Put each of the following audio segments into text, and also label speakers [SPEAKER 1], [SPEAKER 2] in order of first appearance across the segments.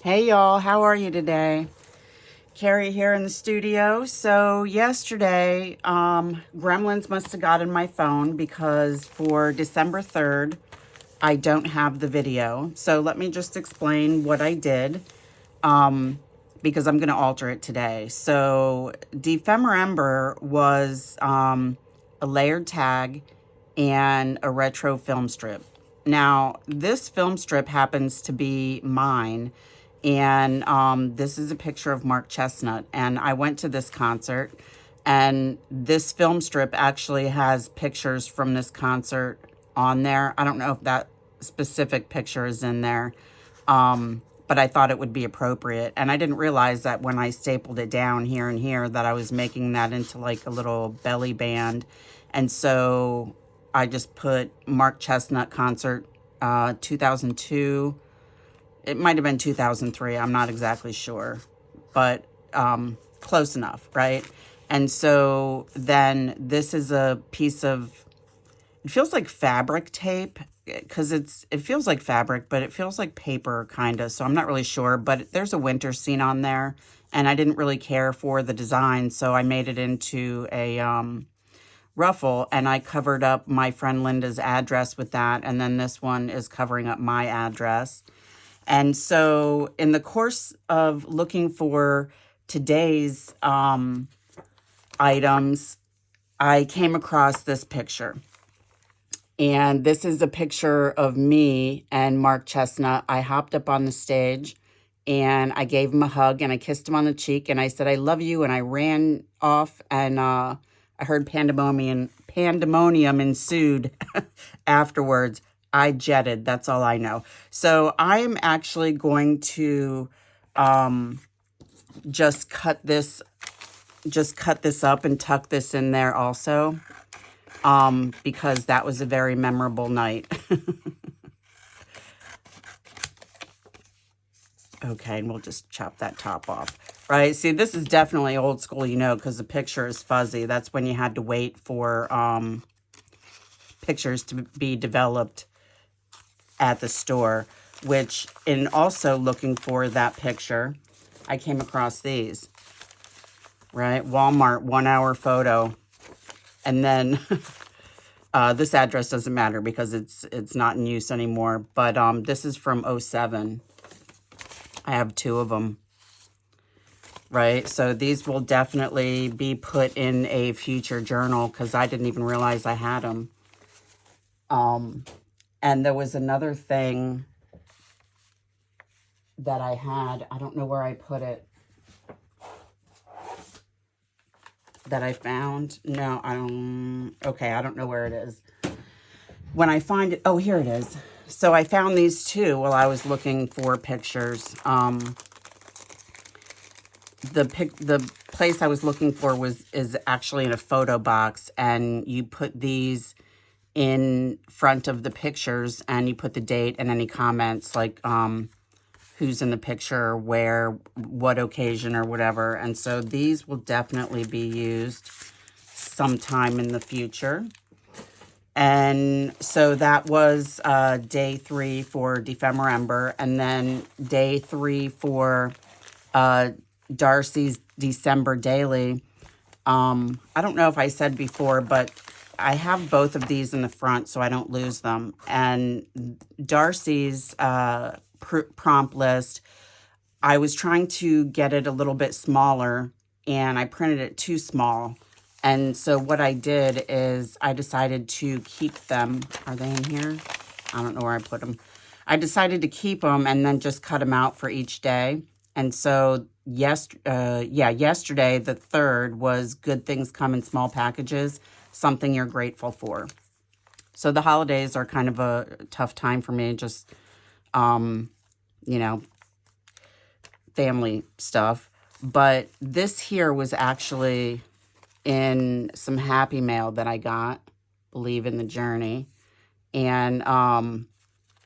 [SPEAKER 1] Hey y'all, how are you today? Kerry here in the studio. So yesterday, Gremlins must have got in my phone because for December 3rd, I don't have the video. So let me just explain what I did because I'm going to alter it today. So Defember was a layered tag and a retro film strip. Now, this film strip happens to be mine. And this is a picture of Mark Chestnut. And I went to this concert. And this film strip actually has pictures from this concert on there. I don't know if that specific picture is in there. But I thought it would be appropriate. And I didn't realize that when I stapled it down here and here that I was making that into like a little belly band. And so I just put Mark Chestnut concert 2002. It might have been 2003. I'm not exactly sure, but close enough, right? And so then this is a piece of, it feels like fabric tape because it feels like fabric, but it feels like paper kind of. So I'm not really sure, but there's a winter scene on there and I didn't really care for the design. So I made it into a ruffle and I covered up my friend Linda's address with that. And then this one is covering up my address. And so in the course of looking for today's items, I came across this picture. And this is a picture of me and Mark Chestnut. I hopped up on the stage and I gave him a hug and I kissed him on the cheek and I said, I love you. And I ran off and I heard pandemonium ensued afterwards. I jetted. That's all I know. So I am actually going to just cut this up and tuck this in there also because that was a very memorable night. Okay, and we'll just chop that top off. Right, see, this is definitely old school, you know, because the picture is fuzzy. That's when you had to wait for pictures to be developed at the store, which in also looking for that picture, I came across these, right? Walmart 1 hour photo. And then this address doesn't matter because it's not in use anymore. But this is from '07. I have 2 of them, right? So these will definitely be put in a future journal because I didn't even realize I had them. And there was another thing that I had. I don't know where I put it. That I found. No, I don't. Okay, I don't know where it is. When I find it. Oh, here it is. So I found these 2 while I was looking for pictures. The place I was looking for is actually in a photo box. And you put these in front of the pictures and you put the date and any comments like who's in the picture, where, what occasion or whatever. And so these will definitely be used sometime in the future. And so that was day 3 for Defember, and then day 3 for Darcy's December daily. I don't know if I said before, but I have both of these in the front so I don't lose them. And Darcy's prompt list, I was trying to get it a little bit smaller and I printed it too small. And so what I did is I decided to keep them. Are they in here? I don't know where I put them. I decided to keep them and then just cut them out for each day. And so yesterday, the 3rd, was good things come in small packages, something you're grateful for. So the holidays are kind of a tough time for me, just, you know, family stuff. But this here was actually in some Happy Mail that I got, Believe in the Journey. And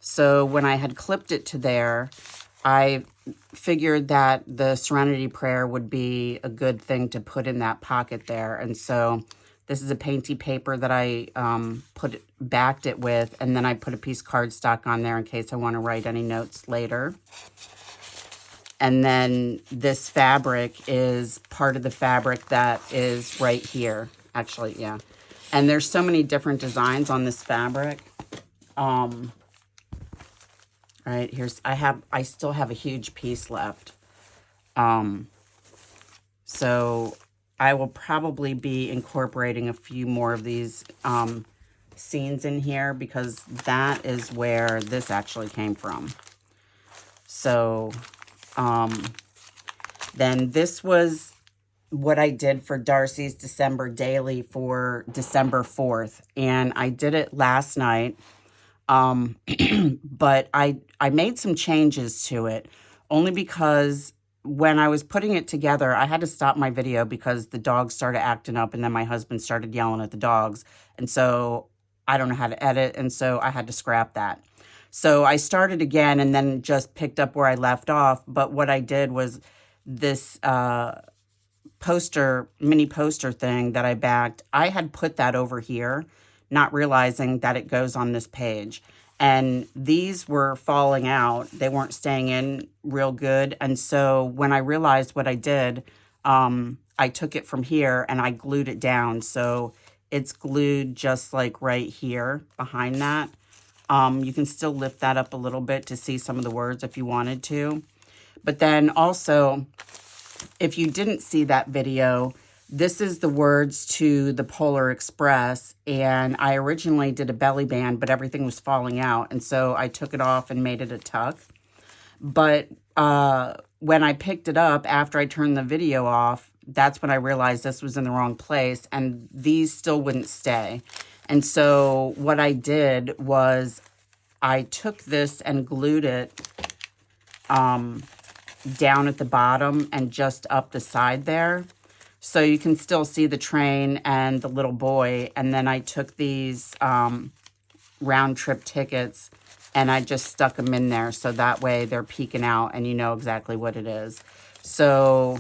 [SPEAKER 1] so when I had clipped it to there, I figured that the Serenity Prayer would be a good thing to put in that pocket there. And so this is a painty paper that I backed it with, and then I put a piece of cardstock on there in case I want to write any notes later. And then this fabric is part of the fabric that is right here. Actually, yeah. And there's so many different designs on this fabric. Right, I still have a huge piece left. So I will probably be incorporating a few more of these scenes in here, because that is where this actually came from. So then this was what I did for Darcy's December daily for December 4th. And I did it last night. But I made some changes to it, only because when I was putting it together, I had to stop my video because the dogs started acting up, and then my husband started yelling at the dogs. And so I don't know how to edit, and so I had to scrap that. So I started again and then just picked up where I left off. But what I did was this mini poster thing that I backed, I had put that over here, not realizing that it goes on this page. And these were falling out. They weren't staying in real good. And so when I realized what I did, I took it from here and I glued it down. So it's glued just like right here behind that. You can still lift that up a little bit to see some of the words if you wanted to. But then also, if you didn't see that video, this is the words to the Polar Express, and I originally did a belly band, but everything was falling out, and so I took it off and made it a tuck. But when I picked it up after I turned the video off, that's when I realized this was in the wrong place, and these still wouldn't stay. And so what I did was I took this and glued it down at the bottom and just up the side there. So you can still see the train and the little boy. And then I took these round trip tickets and I just stuck them in there. So that way they're peeking out and you know exactly what it is. So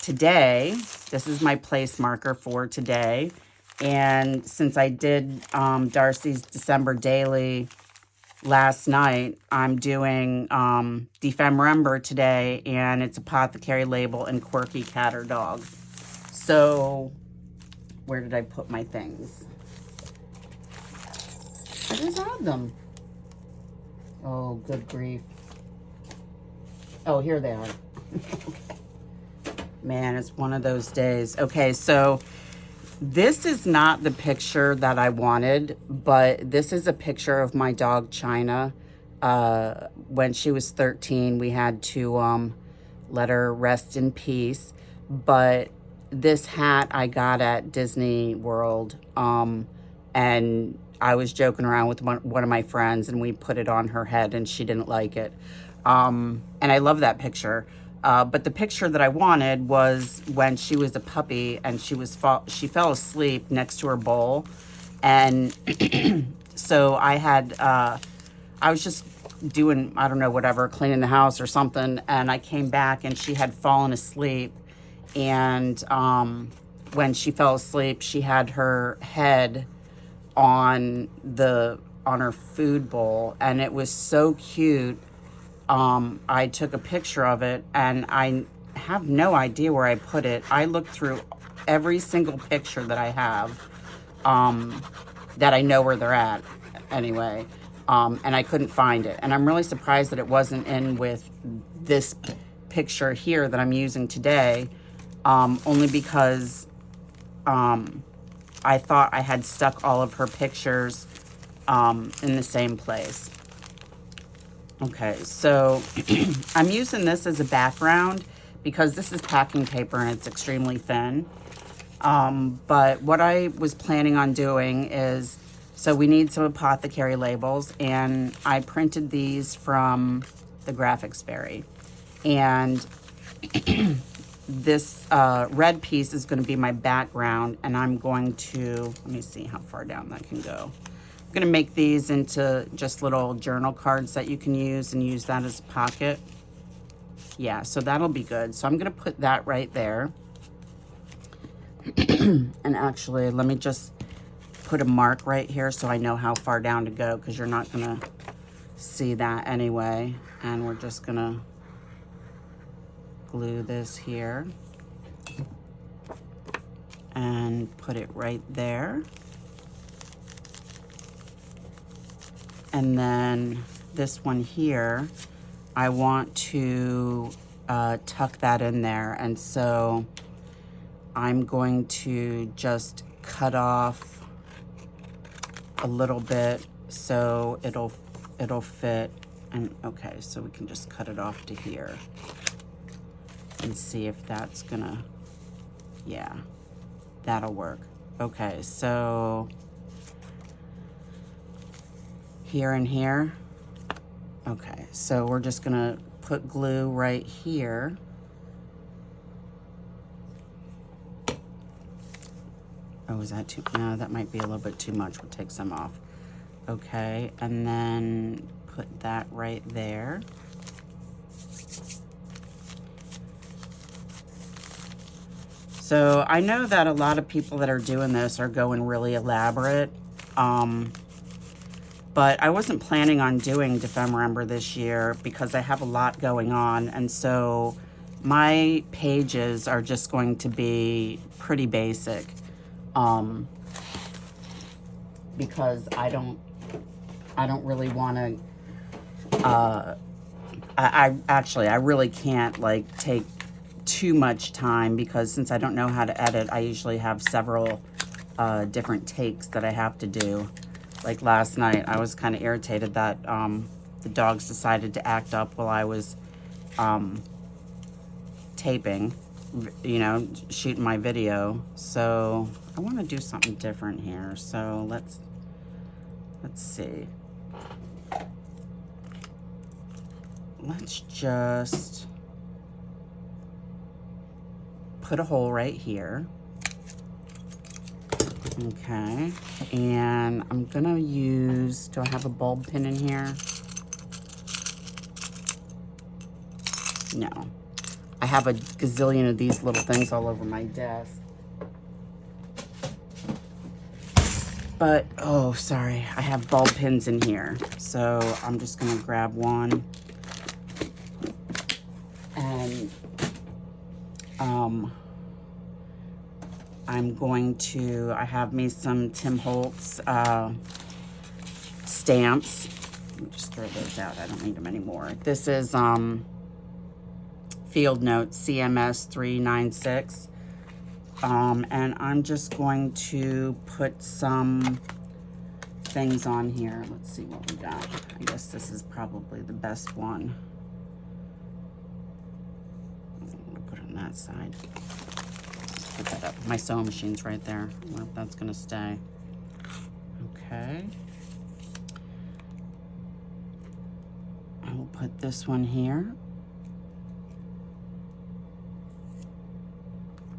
[SPEAKER 1] today, this is my place marker for today. And since I did Darcy's December daily last night, I'm doing Defember today, and it's Apothecary label and Quirky Cat or Dog. So, where did I put my things? I just had them. Oh, good grief. Oh, here they are. Okay. Man, it's one of those days. Okay, so this is not the picture that I wanted, but this is a picture of my dog, China. When she was 13, we had to let her rest in peace. But this hat I got at Disney World, and I was joking around with one of my friends, and we put it on her head, and she didn't like it. And I love that picture. But the picture that I wanted was when she was a puppy and she fell asleep next to her bowl. And so I was just doing, I don't know, whatever, cleaning the house or something. And I came back and she had fallen asleep. And when she fell asleep, she had her head on her food bowl. And it was so cute. I took a picture of it, and I have no idea where I put it. I looked through every single picture that I have, that I know where they're at anyway, and I couldn't find it. And I'm really surprised that it wasn't in with this picture here that I'm using today, only because I thought I had stuck all of her pictures in the same place. Okay, so I'm using this as a background because this is packing paper and it's extremely thin. But what I was planning on doing is, so we need some Apothecary labels, and I printed these from the Graphics Fairy. And this red piece is going to be my background, and I'm going to, let me see how far down that can go. I'm going to make these into just little journal cards that you can use and use that as a pocket. Yeah, so that'll be good. So I'm going to put that right there. And actually, let me just put a mark right here so I know how far down to go, because you're not going to see that anyway. And we're just going to glue this here and put it right there. And then this one here, I want to tuck that in there. And so I'm going to just cut off a little bit so it'll fit. And okay, so we can just cut it off to here and see if that's gonna, yeah, that'll work. Okay, so here and here. Okay, so we're just gonna put glue right here. Oh, is that too, no, that might be a little bit too much. We'll take some off. Okay, and then put that right there. So I know that a lot of people that are doing this are going really elaborate, but I wasn't planning on doing Defember this year because I have a lot going on, and so my pages are just going to be pretty basic, because I don't really want to. I really can't like take too much time, because since I don't know how to edit, I usually have several different takes that I have to do. Like last night, I was kind of irritated that the dogs decided to act up while I was taping, you know, shooting my video. So I want to do something different here. So let's see. Let's just put a hole right here. Okay, and I'm gonna use, do I have a bulb pin in here? No. I have a gazillion of these little things all over my desk. But, oh, sorry, I have bulb pins in here. So I'm just gonna grab one. And I'm going to, I have me some Tim Holtz stamps. Let me just throw those out. I don't need them anymore. This is Field Notes CMS 396. And I'm just going to put some things on here. Let's see what we got. I guess this is probably the best one. Put it on that side. Put that up. My sewing machine's right there. I wonder if that's gonna stay. Okay. I will put this one here.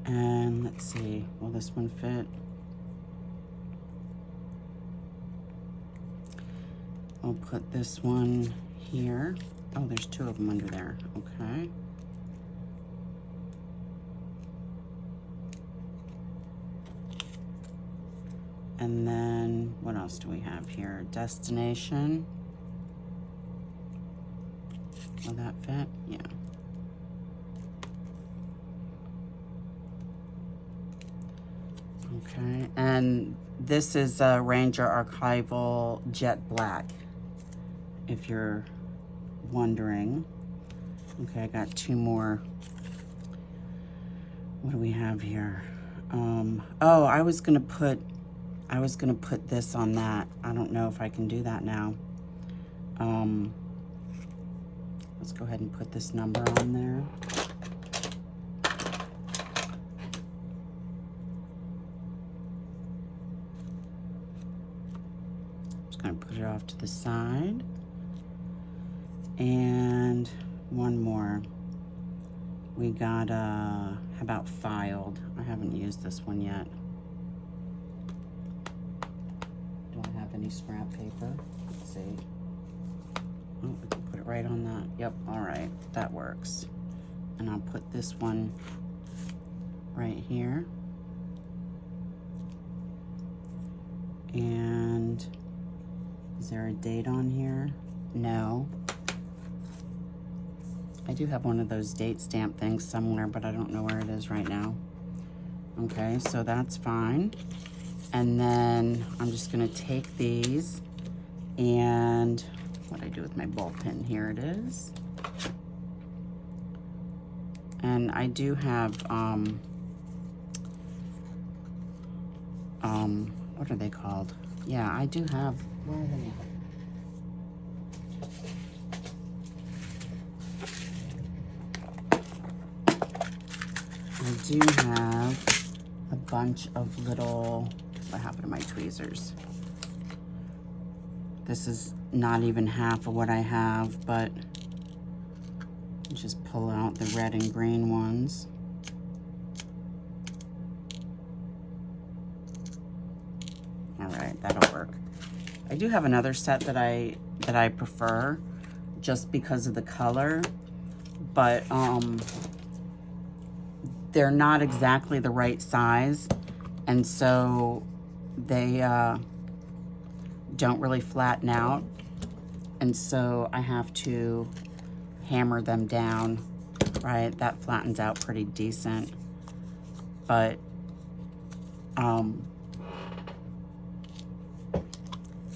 [SPEAKER 1] And let's see, will this one fit? I'll put this one here. Oh, there's two of them under there. Okay. And then what else do we have here? Destination. Will that fit? Yeah. Okay, and this is a Ranger Archival Jet Black, if you're wondering. Okay, I got two more. What do we have here? Oh, I was gonna put this on that. I don't know if I can do that now. Let's go ahead and put this number on there. Just gonna put it off to the side. And one more. We got, how about filed? I haven't used this one yet. Do I have any scrap paper? Let's see. Oh, we can put it right on that. Yep, all right, that works. And I'll put this one right here. And is there a date on here? No. I do have one of those date stamp things somewhere, but I don't know where it is right now. Okay, so that's fine. And then I'm just gonna take these and what do I do with my ball pen? Here it is. And I do have, what are they called? Yeah, I do have, where are they? I do have a bunch of little, what happened to my tweezers? This is not even half of what I have, but just pull out the red and green ones. All right, that'll work. I do have another set that I prefer just because of the color, but they're not exactly the right size, and so they don't really flatten out, and so I have to hammer them down, right? That flattens out pretty decent, but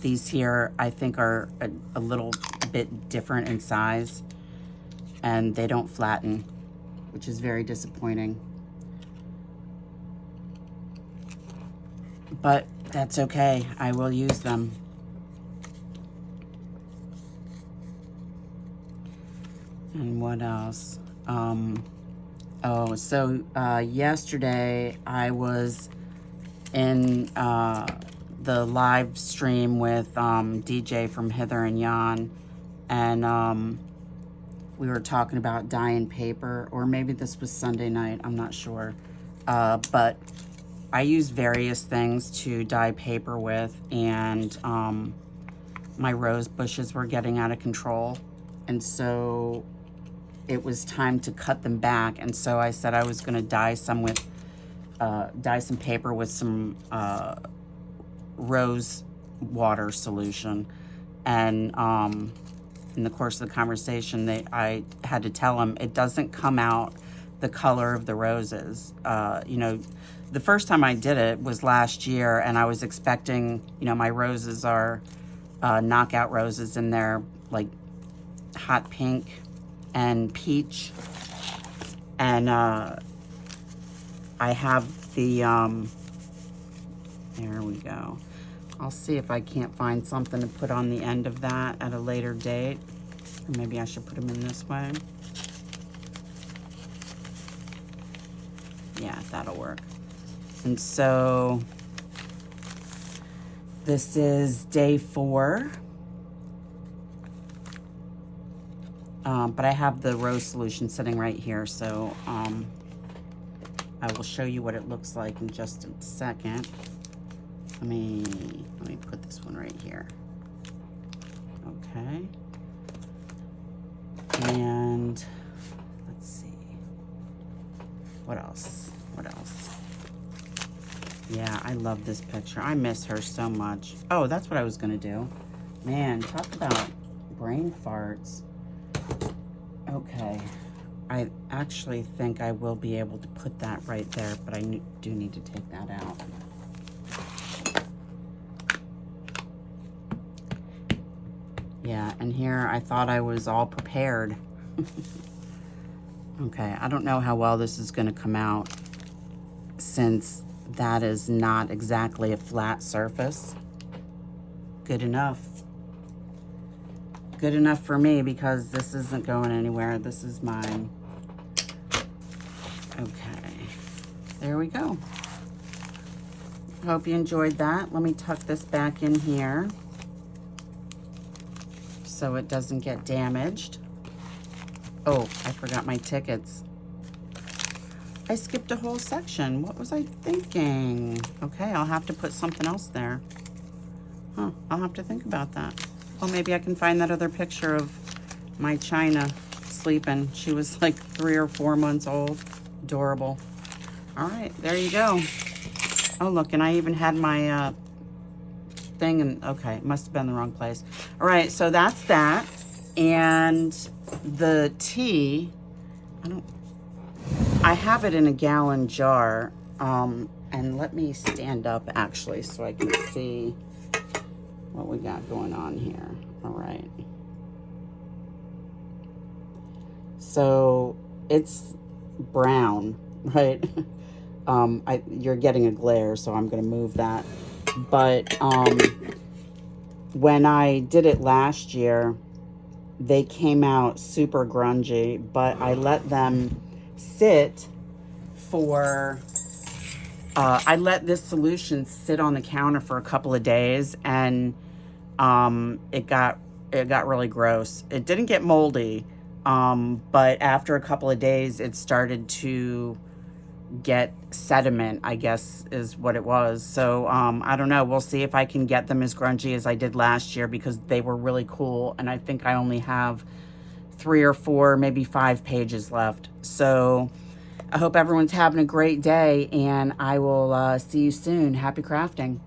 [SPEAKER 1] these here I think are a little bit different in size, and they don't flatten, which is very disappointing. But that's okay, I will use them. And what else? Oh, so yesterday I was in the live stream with DJ from Hither and Yon, and we were talking about dyeing paper, or maybe this was Sunday night, I'm not sure. But I use various things to dye paper with, and my rose bushes were getting out of control, and so it was time to cut them back. And so I said I was going to dye some paper with some rose water solution. And in the course of the conversation, I had to tell him it doesn't come out the color of the roses. You know, the first time I did it was last year, and I was expecting, you know, my roses are knockout roses, and they're like hot pink and peach, and I have the there we go. I'll see if I can't find something to put on the end of that at a later date, or maybe I should put them in this way. Yeah, that'll work. And so this is day 4. But I have the rose solution sitting right here, so I will show you what it looks like in just a second. Let me put this one right here. Okay. And let's see. What else? What else? Yeah, I love this picture. I miss her so much. Oh, that's what I was gonna do. Man, talk about brain farts. Okay, I actually think I will be able to put that right there, but I do need to take that out. Yeah, and here I thought I was all prepared. Okay, I don't know how well this is going to come out, since that is not exactly a flat surface. Good enough. Good enough for me, because this isn't going anywhere. This is mine. Okay, there we go. Hope you enjoyed that. Let me tuck this back in here so it doesn't get damaged. Oh, I forgot my tickets. I skipped a whole section. What was I thinking? Okay, I'll have to put something else there. Huh, I'll have to think about that. Well, maybe I can find that other picture of my China sleeping. She was like 3 or 4 months old. Adorable. All right, there you go. Oh, look, and I even had my thing, and okay, it must have been the wrong place. All right, so that's that. And the tea, I have it in a gallon jar. And let me stand up actually so I can see what we got going on here. All right. So it's brown, right? You're getting a glare, so I'm going to move that. But when I did it last year, they came out super grungy, but I let them sit for... I let this solution sit on the counter for a couple of days, and it got really gross. It didn't get moldy, but after a couple of days, it started to get sediment, I guess is what it was. So I don't know. We'll see if I can get them as grungy as I did last year, because they were really cool, and I think I only have 3 or 4, maybe 5 pages left. So I hope everyone's having a great day, and I will see you soon. Happy crafting.